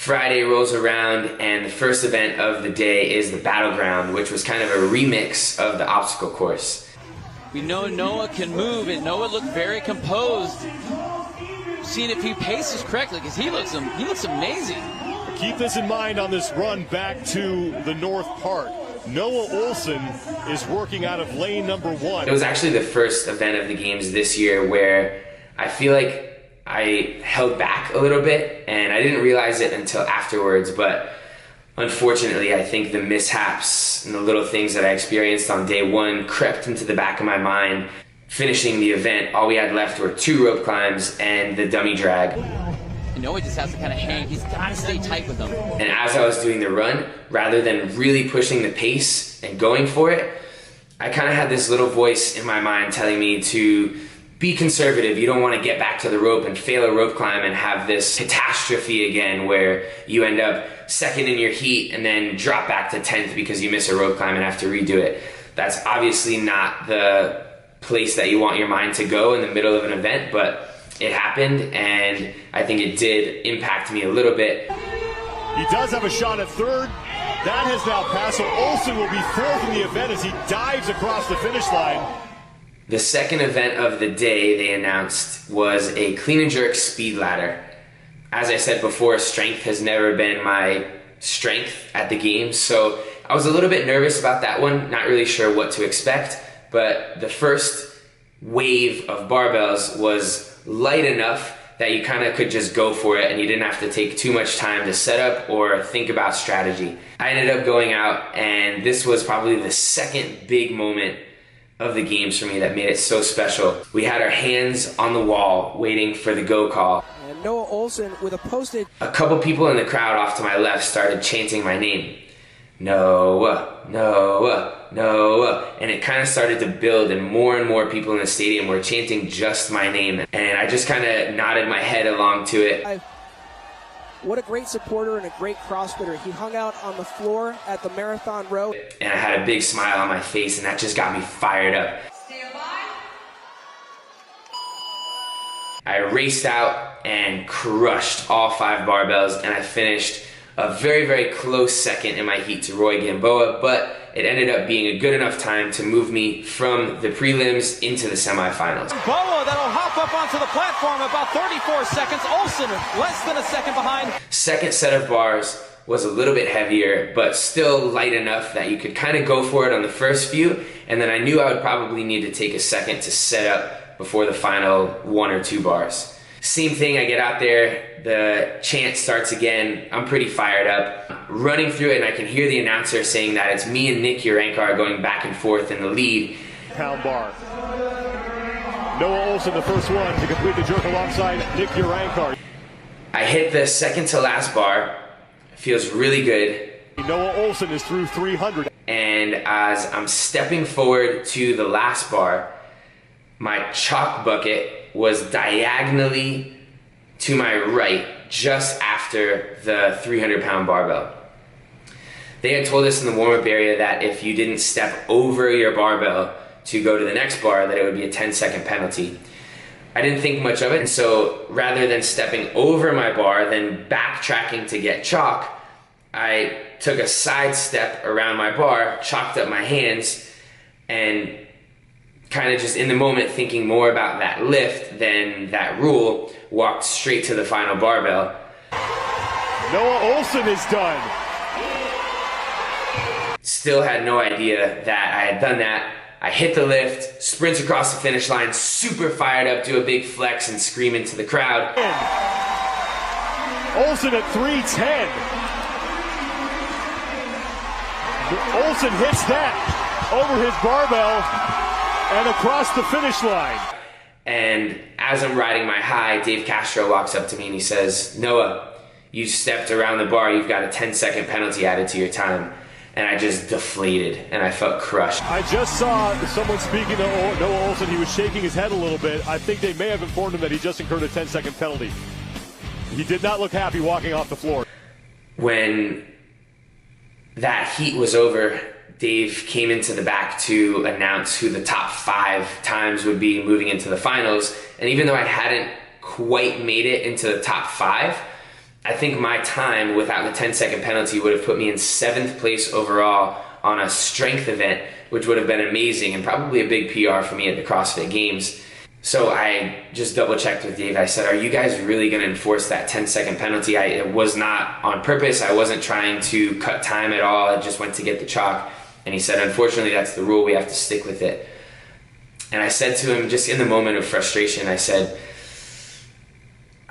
Friday rolls around and the first event of the day is the Battleground, which was kind of a remix of the obstacle course. We know Noah can move, and Noah looked very composed. Seeing if he paces correctly, because he looks amazing. Keep this in mind on this run back to the North Park. Noah Ohlsen is working out of lane number 1. It was actually the first event of the games this year where I feel like I held back a little bit, and I didn't realize it until afterwards, but unfortunately I think the mishaps and the little things that I experienced on day 1 crept into the back of my mind. Finishing the event, all we had left were 2 rope climbs and the dummy drag. And Noah just has to kind of hang. He's got to stay tight with them. And as I was doing the run, rather than really pushing the pace and going for it, I kind of had this little voice in my mind telling me to be conservative. You don't want to get back to the rope and fail a rope climb and have this catastrophe again where you end up second in your heat and then drop back to 10th because you miss a rope climb and have to redo it. That's obviously not the place that you want your mind to go in the middle of an event, but it happened, and I think it did impact me a little bit. He does have a shot at third. That has now passed, so Ohlsen will be 4th in the event as he dives across the finish line. The second event of the day they announced was a clean and jerk speed ladder. As I said before, strength has never been my strength at the games, so I was a little bit nervous about that one, not really sure what to expect, but the first wave of barbells was light enough that you kind of could just go for it and you didn't have to take too much time to set up or think about strategy. I ended up going out, and this was probably the second big moment of the games for me that made it so special. We had our hands on the wall waiting for the go call. And Noah Ohlsen with a posted. A couple people in the crowd off to my left started chanting my name. Noah, Noah, Noah. And it kind of started to build, and more people in the stadium were chanting just my name. And I just kind of nodded my head along to it. What a great supporter and a great CrossFitter. He hung out on the floor at the Marathon Row. And I had a big smile on my face, and that just got me fired up. I raced out and crushed all 5 barbells, and I finished a very close second in my heat to Roy Gamboa, but it ended up being a good enough time to move me from the prelims into the semifinals. Boa that'll hop up onto the platform about 34 seconds. Ohlsen less than a second behind. Second set of bars was a little bit heavier, but still light enough that you could kind of go for it on the first few, and then I knew I would probably need to take a second to set up before the final 1 or 2 bars. Same thing, I get out there, the chant starts again, I'm pretty fired up, running through it, and I can hear the announcer saying that it's me and Nick Urankar going back and forth in the lead. Pound bar. Noah Ohlsen, the first one to complete the jerk alongside Nick Urankar. I hit the second to last bar, feels really good. Noah Ohlsen is through 300. And as I'm stepping forward to the last bar, my chalk bucket was diagonally to my right just after the 300-pound barbell. They had told us in the warm-up area that if you didn't step over your barbell to go to the next bar, that it would be a 10-second penalty. I didn't think much of it, and so rather than stepping over my bar, then backtracking to get chalk, I took a side step around my bar, chalked up my hands, and kind of just in the moment thinking more about that lift than that rule, walked straight to the final barbell. Noah Ohlsen is done. Still had no idea that I had done that. I hit the lift, sprint across the finish line, super fired up, do a big flex and scream into the crowd. Ohlsen at 3:10. Ohlsen hits that over his barbell and across the finish line. And as I'm riding my high, Dave Castro walks up to me and he says, Noah, you stepped around the bar, you've got a 10-second penalty added to your time. And I just deflated, and I felt crushed. I just saw someone speaking to Noah Ohlsen. He was shaking his head a little bit. I think they may have informed him that he just incurred a 10-second penalty. He did not look happy walking off the floor. When that heat was over, Dave came into the back to announce who the top 5 times would be moving into the finals. And even though I hadn't quite made it into the top 5, I think my time without the 10-second penalty would have put me in 7th place overall on a strength event, which would have been amazing and probably a big PR for me at the CrossFit Games. So I just double checked with Dave. I said, are you guys really going to enforce that 10-second penalty? It was not on purpose. I wasn't trying to cut time at all. I just went to get the chalk. And he said, unfortunately, that's the rule. We have to stick with it. And I said to him, just in the moment of frustration, I said,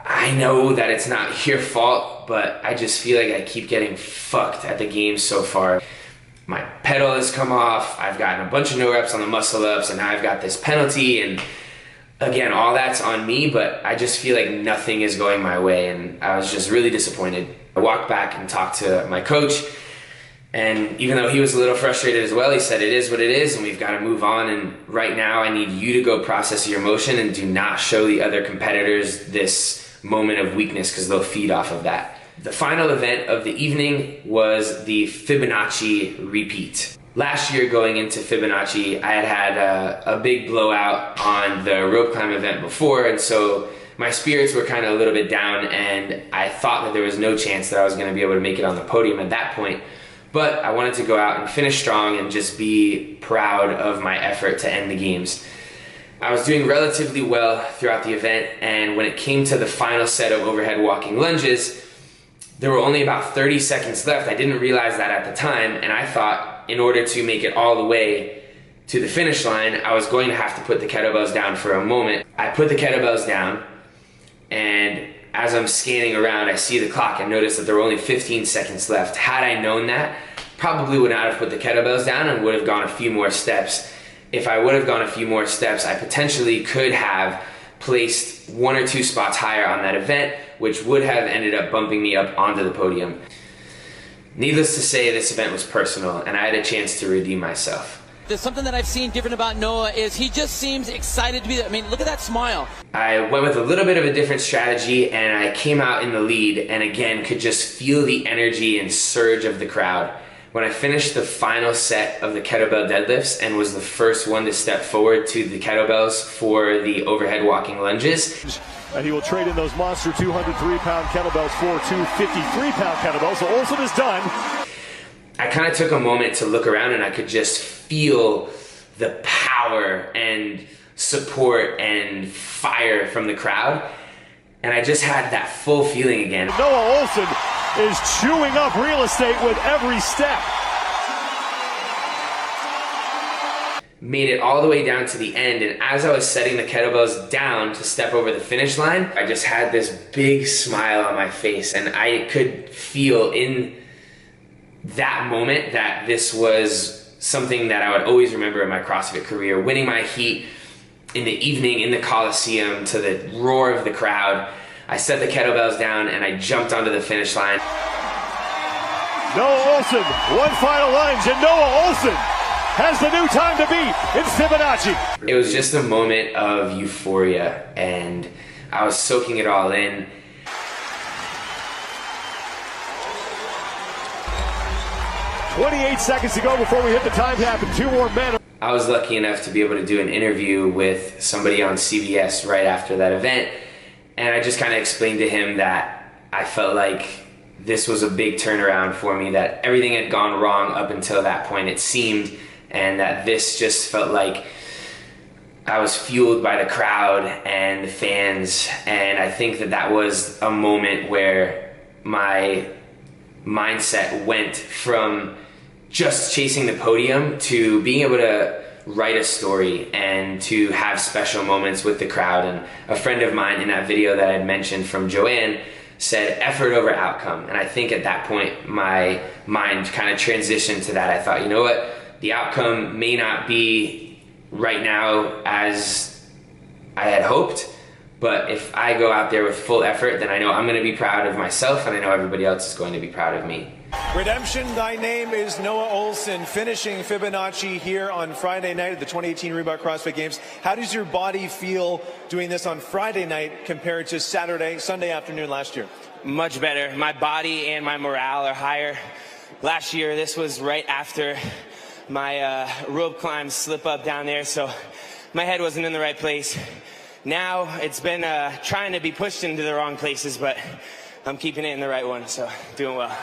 I know that it's not your fault, but I just feel like I keep getting fucked at the games so far. My pedal has come off. I've gotten a bunch of no reps on the muscle ups, and now I've got this penalty. And again, all that's on me, but I just feel like nothing is going my way. And I was just really disappointed. I walked back and talked to my coach. And even though he was a little frustrated as well, he said, it is what it is, and we've got to move on. And right now, I need you to go process your emotion and do not show the other competitors this moment of weakness, because they'll feed off of that. The final event of the evening was the Fibonacci repeat. Last year, going into Fibonacci, I had a big blowout on the rope climb event before, and so my spirits were kind of a little bit down, and I thought that there was no chance that I was going to be able to make it on the podium at that point. But I wanted to go out and finish strong and just be proud of my effort to end the games. I was doing relatively well throughout the event, and when it came to the final set of overhead walking lunges, there were only about 30 seconds left. I didn't realize that at the time, and I thought in order to make it all the way to the finish line, I was going to have to put the kettlebells down for a moment. I put the kettlebells down, and as I'm scanning around, I see the clock and notice that there were only 15 seconds left. Had I known that, probably would not have put the kettlebells down and would have gone a few more steps. If I would have gone a few more steps, I potentially could have placed 1 or 2 spots higher on that event, which would have ended up bumping me up onto the podium. Needless to say, this event was personal, and I had a chance to redeem myself. There's something that I've seen different about Noah is he just seems excited to be there. I mean, look at that smile. I went with a little bit of a different strategy, and I came out in the lead and again could just feel the energy and surge of the crowd. When I finished the final set of the kettlebell deadlifts and was the first one to step forward to the kettlebells for the overhead walking lunges. And he will trade in those monster 203-pound kettlebells for 2 53-pound kettlebells. So Ohlsen is done. I kind of took a moment to look around, and I could just feel the power and support and fire from the crowd. And I just had that full feeling again. Noah Ohlsen is chewing up real estate with every step. Made it all the way down to the end, and as I was setting the kettlebells down to step over the finish line, I just had this big smile on my face, and I could feel in that moment that this was something that I would always remember in my CrossFit career. Winning my heat in the evening in the Coliseum to the roar of the crowd. I set the kettlebells down and I jumped onto the finish line. Noah Ohlsen, one final lunge, and Noah Ohlsen has the new time to beat in Fibonacci. It was just a moment of euphoria, and I was soaking it all in. "28 seconds to go before we hit the time cap, and 2 more men." I was lucky enough to be able to do an interview with somebody on CBS right after that event, and I just kind of explained to him that I felt like this was a big turnaround for me, that everything had gone wrong up until that point, it seemed, and that this just felt like I was fueled by the crowd and the fans. And I think that that was a moment where my mindset went from just chasing the podium to being able to write a story and to have special moments with the crowd. And a friend of mine in that video that I'd mentioned from Joanne said effort over outcome. And I think at that point my mind kind of transitioned to that. I thought, you know what? The outcome may not be right now as I had hoped, but if I go out there with full effort, then I know I'm going to be proud of myself, and I know everybody else is going to be proud of me. Redemption, thy name is Noah Ohlsen, finishing Fibonacci here on Friday night at the 2018 Reebok CrossFit Games. How does your body feel doing this on Friday night compared to Sunday afternoon last year? Much better. My body and my morale are higher. Last year, this was right after my rope climb slip up down there, so my head wasn't in the right place. Now it's been trying to be pushed into the wrong places, but I'm keeping it in the right one, so doing well.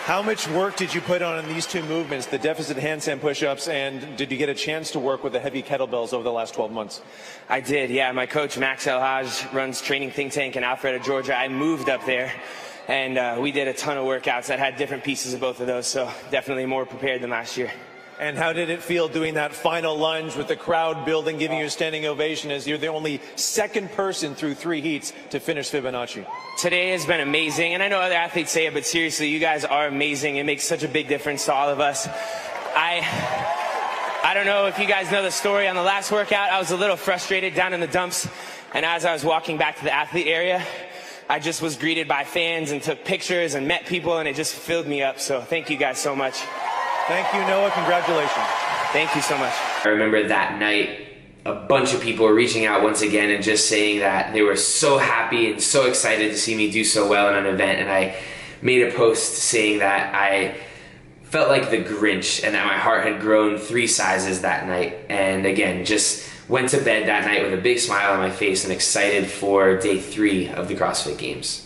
How much work did you put on in these two movements, the deficit handstand push-ups, and did you get a chance to work with the heavy kettlebells over the last 12 months? I did, yeah. My coach, Max El-Haj, runs Training Think Tank in Alpharetta, Georgia. I moved up there, and we did a ton of workouts that had different pieces of both of those, so definitely more prepared than last year. And how did it feel doing that final lunge with the crowd building, giving you a standing ovation as you're the only second person through 3 heats to finish Fibonacci? Today has been amazing, and I know other athletes say it, but seriously, you guys are amazing. It makes such a big difference to all of us. I don't know if you guys know the story. On the last workout, I was a little frustrated down in the dumps, and as I was walking back to the athlete area, I just was greeted by fans and took pictures and met people, and it just filled me up. So thank you guys so much. Thank you, Noah. Congratulations. Thank you so much. I remember that night, a bunch of people were reaching out once again and just saying that they were so happy and so excited to see me do so well in an event. And I made a post saying that I felt like the Grinch and that my heart had grown 3 sizes that night. And again, just went to bed that night with a big smile on my face and excited for day 3 of the CrossFit Games.